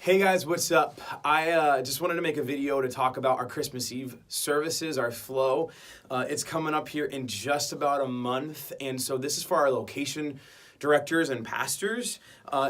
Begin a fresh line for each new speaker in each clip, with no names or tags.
Hey guys, what's up? I just wanted to make a video to talk about our Christmas Eve services, our flow. It's coming up here in just about a month, and so this is for our location directors and pastors.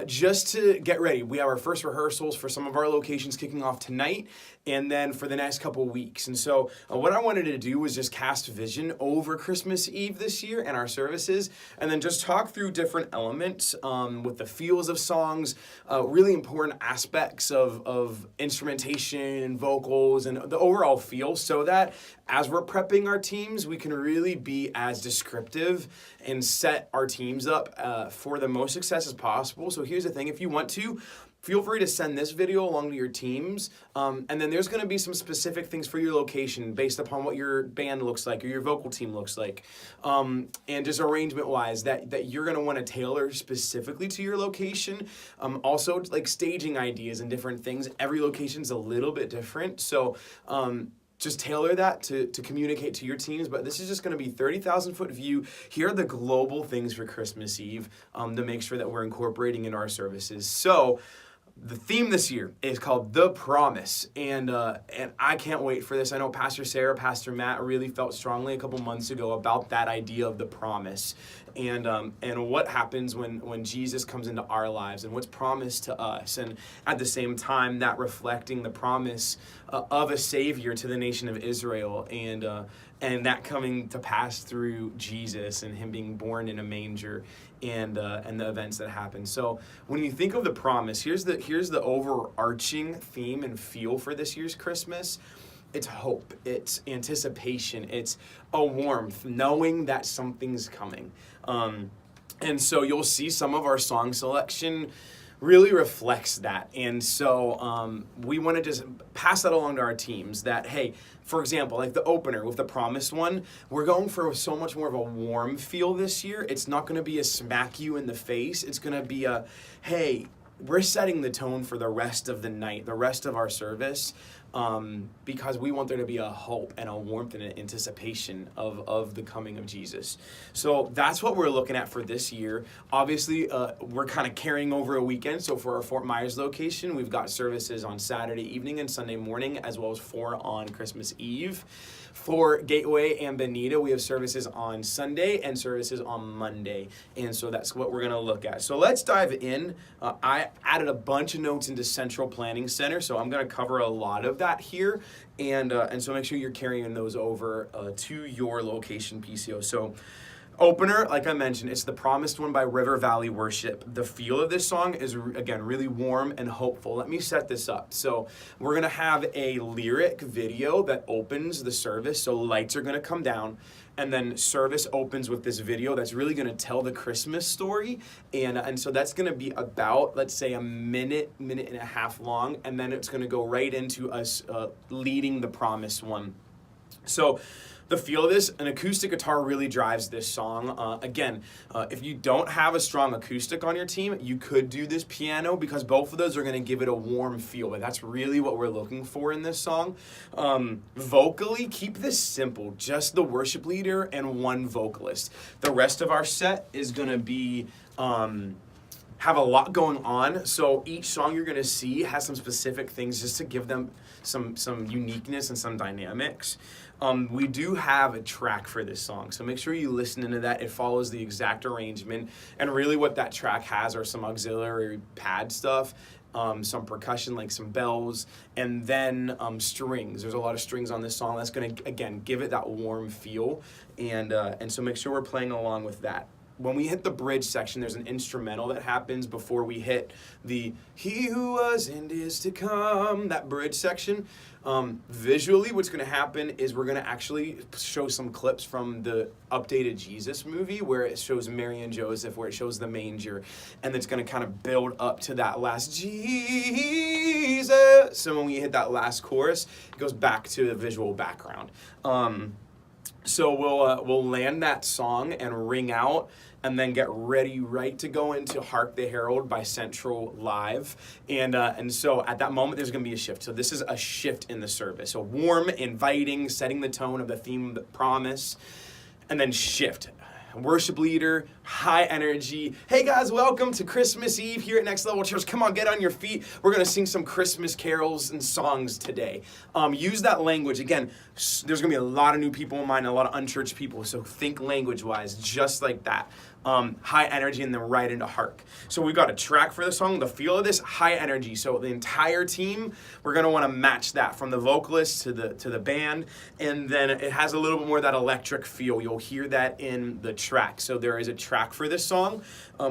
Just to get ready, we have our first rehearsals for some of our locations kicking off tonight, and then for the next couple weeks. And so what I wanted to do was just cast vision over Christmas Eve this year and our services, and then just talk through different elements with the feels of songs, really important aspects of instrumentation and vocals and the overall feel, so that as we're prepping our teams, we can really be as descriptive and set our teams up for the most success as possible. So here's the thing, if you want to, feel free to send this video along to your teams, and then there's going to be some specific things for your location based upon what your band looks like or your vocal team looks like, and just arrangement-wise that you're going to want to tailor specifically to your location. Also, like staging ideas and different things. Every location's a little bit different, so just tailor that to communicate to your teams. But this is just going to be 30,000 foot view. Here are the global things for Christmas Eve to make sure that we're incorporating in our services. So the theme this year is called The Promise, and I can't wait for this. I know Pastor Sarah, Pastor Matt really felt strongly a couple months ago about that idea of the promise, and what happens when Jesus comes into our lives and what's promised to us, and at the same time that reflecting the promise of a Savior to the nation of Israel, and that coming to pass through Jesus and him being born in a manger, and the events that happen. So when you think of the promise, here's the overarching theme and feel for this year's Christmas. It's hope, it's anticipation, it's a warmth, knowing that something's coming. And so you'll see some of our song selection really reflects that. And so we want to just pass that along to our teams that, hey, for example, like the opener with the Promised One, we're going for so much more of a warm feel this year. It's not going to be a smack you in the face. It's going to be a, hey, we're setting the tone for the rest of the night, the rest of our service, because we want there to be a hope and a warmth and an anticipation of the coming of Jesus. So that's what we're looking at for this year. Obviously, we're kind of carrying over a weekend. So for our Fort Myers location, we've got services on Saturday evening and Sunday morning, as well as 4 on Christmas Eve. For Gateway and Bonita, we have services on Sunday and services on Monday. And so that's what we're going to look at. So let's dive in. I added a bunch of notes into Central Planning Center, so I'm going to cover a lot of that here. And so make sure you're carrying those over to your location PCO. So opener, like I mentioned, it's The Promised One by River Valley Worship. The feel of this song is, again, really warm and hopeful. Let me set this up. So we're going to have a lyric video that opens the service. So lights are going to come down, and then service opens with this video that's really going to tell the Christmas story. And so that's going to be about, let's say, a minute and a half long, and then it's going to go right into us leading the Promised One. So the feel of this, an acoustic guitar really drives this song. Again, if you don't have a strong acoustic on your team, you could do this piano, because both of those are going to give it a warm feel. But that's really what we're looking for in this song. Vocally, keep this simple. Just the worship leader and one vocalist. The rest of our set is going to be have a lot going on. So each song you're going to see has some specific things just to give them some uniqueness and some dynamics. We do have a track for this song, so make sure you listen into that. It follows the exact arrangement, and really what that track has are some auxiliary pad stuff, some percussion like some bells, and then strings. There's a lot of strings on this song that's going to, again, give it that warm feel, and so make sure we're playing along with that. When we hit the bridge section, there's an instrumental that happens before we hit the "He who was and is to come," that bridge section. Visually, what's going to happen is we're going to actually show some clips from the updated Jesus movie, where it shows Mary and Joseph, where it shows the manger, and it's going to kind of build up to that last Jesus. So when we hit that last chorus, it goes back to the visual background. So we'll land that song and ring out, and then get ready right to go into Hark the Herald by Central Live. And so at that moment, there's going to be a shift. So this is a shift in the service. So warm, inviting, setting the tone of the theme, the promise, and then shift. worship leader, high energy. Hey guys, welcome to Christmas Eve here at Next Level Church. Come on, get on your feet. We're going to sing some Christmas carols and songs today. Use that language. Again, there's going to be a lot of new people in mind, a lot of unchurched people, so think language-wise, just like that. High energy and then right into hark. So we've got a track for the song, the feel of this, high energy. So the entire team, we're gonna wanna match that from the vocalist to the band, and then it has a little bit more of that electric feel. You'll hear that in the track. So there is a track for this song.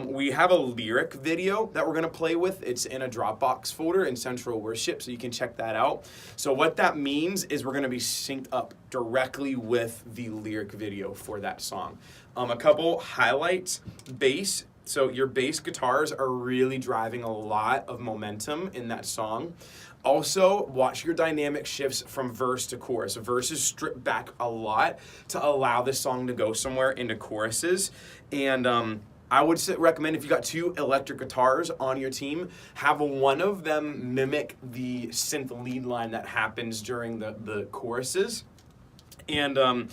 We have a lyric video that we're gonna play with. It's in a Dropbox folder in Central Worship, so you can check that out. So what that means is we're gonna be synced up directly with the lyric video for that song. A couple highlights, bass. So your bass guitars are really driving a lot of momentum in that song. Also, watch your dynamic shifts from verse to chorus. Verses strip back a lot to allow the song to go somewhere into choruses. And I would recommend, if you got two electric guitars on your team, have one of them mimic the synth lead line that happens during the choruses. And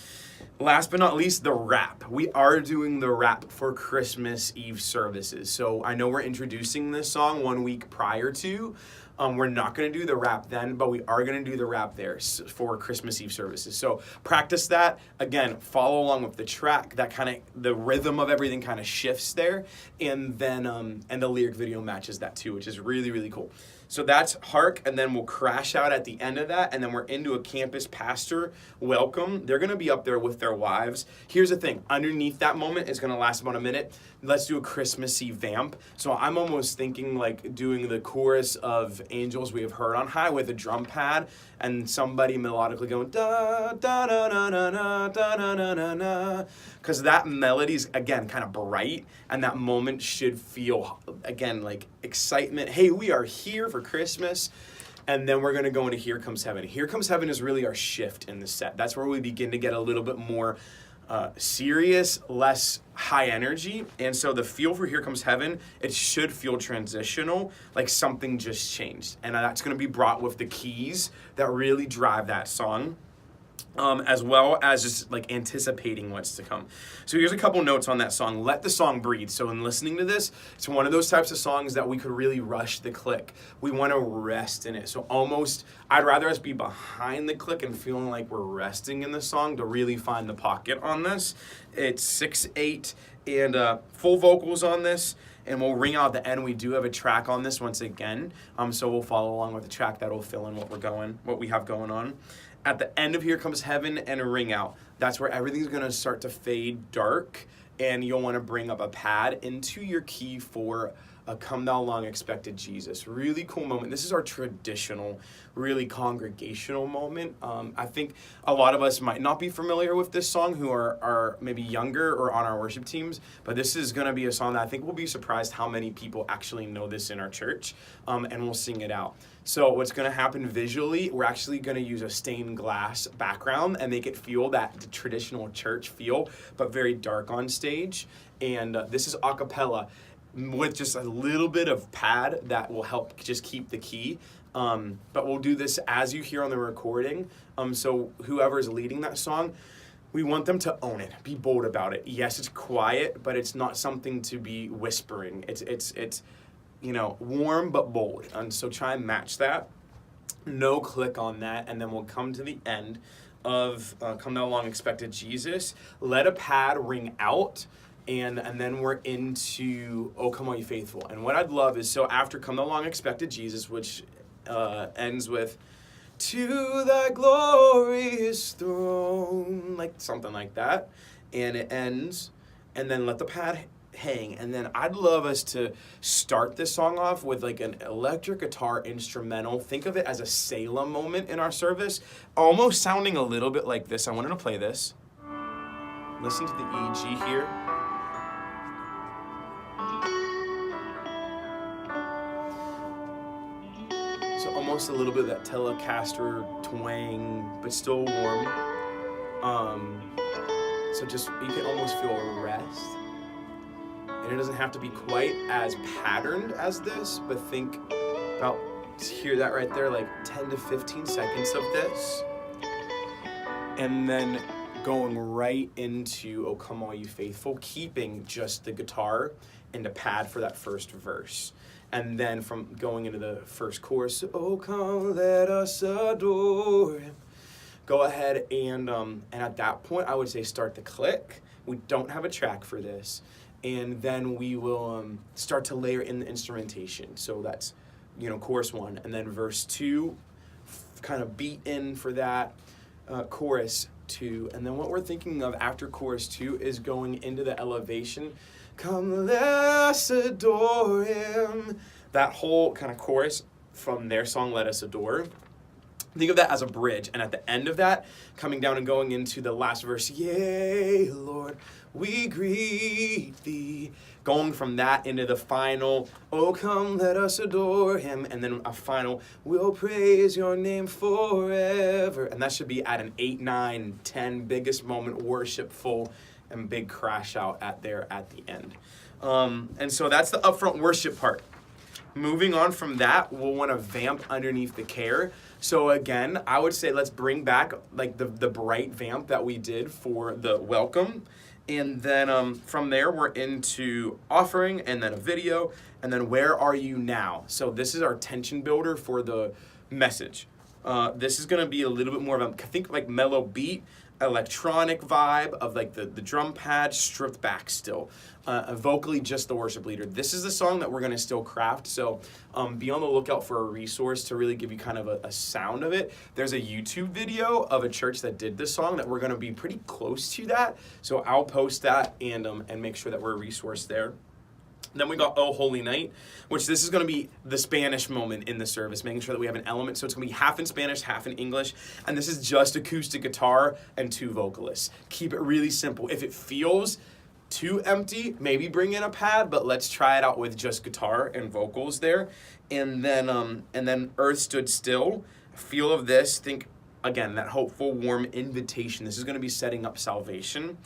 last but not least, the rap. We are doing the rap for Christmas Eve services. So I know we're introducing this song 1 week prior to. We're not going to do the rap then, but we are going to do the rap there for Christmas Eve services. So practice that. Again, follow along with the track. That kind of, the rhythm of everything kind of shifts there. And then, and the lyric video matches that too, which is really, really cool. So that's Hark, and then we'll crash out at the end of that, and then we're into a campus pastor welcome. They're going to be up there with their wives. Here's the thing. Underneath that moment, it's going to last about a minute. Let's do a Christmassy vamp. So I'm almost thinking like doing the chorus of Angels We Have Heard on High with a drum pad and somebody melodically going da da da da da da da da da da, because that melody's again kind of bright, and that moment should feel again like excitement. Hey, we are here for Christmas. And then we're going to go into Here Comes Heaven. Here Comes Heaven is really our shift in the set. That's where we begin to get a little bit more serious, less high energy. And so the feel for Here Comes Heaven, it should feel transitional, like something just changed. And that's going to be brought with the keys that really drive that song. As well as just like anticipating what's to come. So here's a couple notes on that song. Let the song breathe. So in listening to this, it's one of those types of songs that we could really rush the click. We want to rest in it. So almost, I'd rather us be behind the click and feeling like we're resting in the song to really find the pocket on this. It's 6/8 and full vocals on this. And we'll ring out at the end. We do have a track on this once again. So we'll follow along with the track that'll fill in what we have going on. At the end of Here Comes Heaven and a ring out, that's where everything's going to start to fade dark, and you'll want to bring up a pad into your key for a Come Thou Long Expected Jesus. Really cool moment. This is our traditional, really congregational moment. I think a lot of us might not be familiar with this song who are maybe younger or on our worship teams, but this is going to be a song that I think we'll be surprised how many people actually know this in our church, and we'll sing it out. So what's going to happen visually, we're actually going to use a stained glass background and make it feel that traditional church feel, but very dark on stage. And this is a cappella with just a little bit of pad that will help just keep the key. But we'll do this as you hear on the recording. So whoever's leading that song, we want them to own it, be bold about it. Yes, it's quiet, but it's not something to be whispering. It's warm but bold. And so try and match that. No click on that, and then we'll come to the end of Come Thou Long Expected Jesus. Let a pad ring out. And then we're into Oh Come All Ye Faithful. And what I'd love is, so after Come Thou Long Expected Jesus, which ends with To Thy Glorious Throne, like something like that, and it ends, and then let the pad hang. And then I'd love us to start this song off with like an electric guitar instrumental. Think of it as a Salem moment in our service, almost sounding a little bit like this. I wanted to play this. Listen to the EG here. So almost a little bit of that Telecaster twang, but still warm. So just, you can almost feel a rest. And it doesn't have to be quite as patterned as this, but think about, hear that right there, like 10 to 15 seconds of this. And then going right into "Oh Come All You Faithful," keeping just the guitar and a pad for that first verse. And then from going into the first chorus, "Oh come, let us adore him." Go ahead and at that point, I would say start the click. We don't have a track for this. And then we will start to layer in the instrumentation. So that's, chorus 1. And then verse 2, kind of beat in for that, chorus 2. And then what we're thinking of after chorus 2 is going into the elevation. Come, let us adore him. That whole kind of chorus from their song, Let Us Adore. Think of that as a bridge. And at the end of that, coming down and going into the last verse, yea, Lord, we greet thee. Going from that into the final, oh, come, let us adore him. And then a final, we'll praise your name forever. And that should be at an 8, 9, 10 biggest moment, worshipful and big crash out at the end. And so that's the upfront worship part. Moving on from that, we'll want to vamp underneath the care. So again, I would say let's bring back like the bright vamp that we did for the welcome. And then from there, we're into offering and then a video. And then where are you now? So this is our tension builder for the message. This is going to be a little bit more of a, I think, like mellow beat, electronic vibe of like the drum pad stripped back still. Vocally just the worship leader. This is the song that we're going to still craft, so be on the lookout for a resource to really give you kind of a sound of it. There's a YouTube video of a church that did this song that we're going to be pretty close to that, so I'll post that and make sure that we're a resource there. Then we got "Oh Holy Night," which this is going to be the Spanish moment in the service, making sure that we have an element. So it's going to be half in Spanish, half in English. And this is just acoustic guitar and 2 vocalists. Keep it really simple. If it feels too empty, maybe bring in a pad, but let's try it out with just guitar and vocals there. And then "Earth Stood Still." Feel of this, think, again, that hopeful, warm invitation. This is going to be setting up salvation.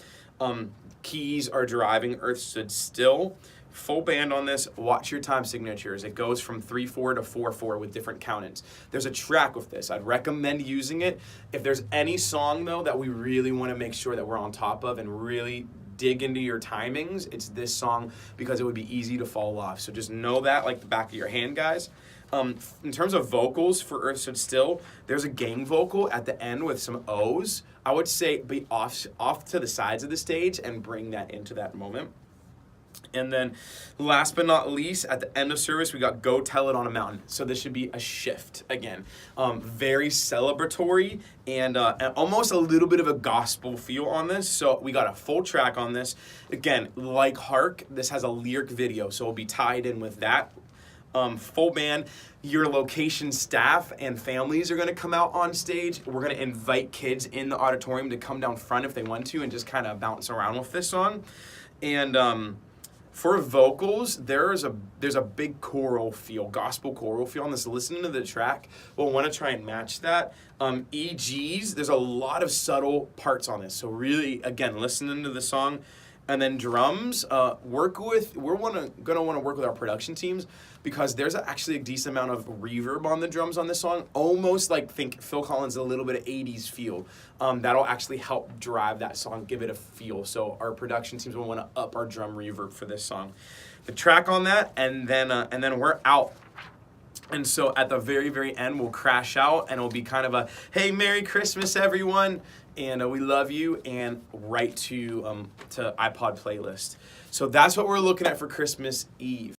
Keys are driving "Earth Stood Still." Full band on this. Watch your time signatures. It goes from 3/4 to 4/4 with different count-ins. There's a track with this. I'd recommend using it. If there's any song, though, that we really want to make sure that we're on top of and really dig into your timings, it's this song because it would be easy to fall off. So just know that like the back of your hand, guys. In terms of vocals for "Earth Stood Still," there's a gang vocal at the end with some O's. I would say be off to the sides of the stage and bring that into that moment. And then last but not least, at the end of service, we got "Go Tell It on a Mountain." So this should be a shift again. Very celebratory and almost a little bit of a gospel feel on this. So we got a full track on this. Again, like Hark, this has a lyric video, so it'll be tied in with that. Full band. Your location staff and families are going to come out on stage. We're going to invite kids in the auditorium to come down front if they want to and just kind of bounce around with this song. And for vocals, there's a big choral feel, gospel choral feel on this. Listening to the track, we'll want to try and match that. EGs, there's a lot of subtle parts on this. So really, again, listening to the song. And then drums, we're going to want to work with our production teams because there's actually a decent amount of reverb on the drums on this song, almost like think Phil Collins, a little bit of 80s feel. That'll actually help drive that song, give it a feel. So our production teams will want to up our drum reverb for this song. The track on that, and then we're out. And so at the very, very end, we'll crash out, and it'll be kind of a, "Hey, Merry Christmas, everyone." And we love you, and right to iPod playlist. So that's what we're looking at for Christmas Eve.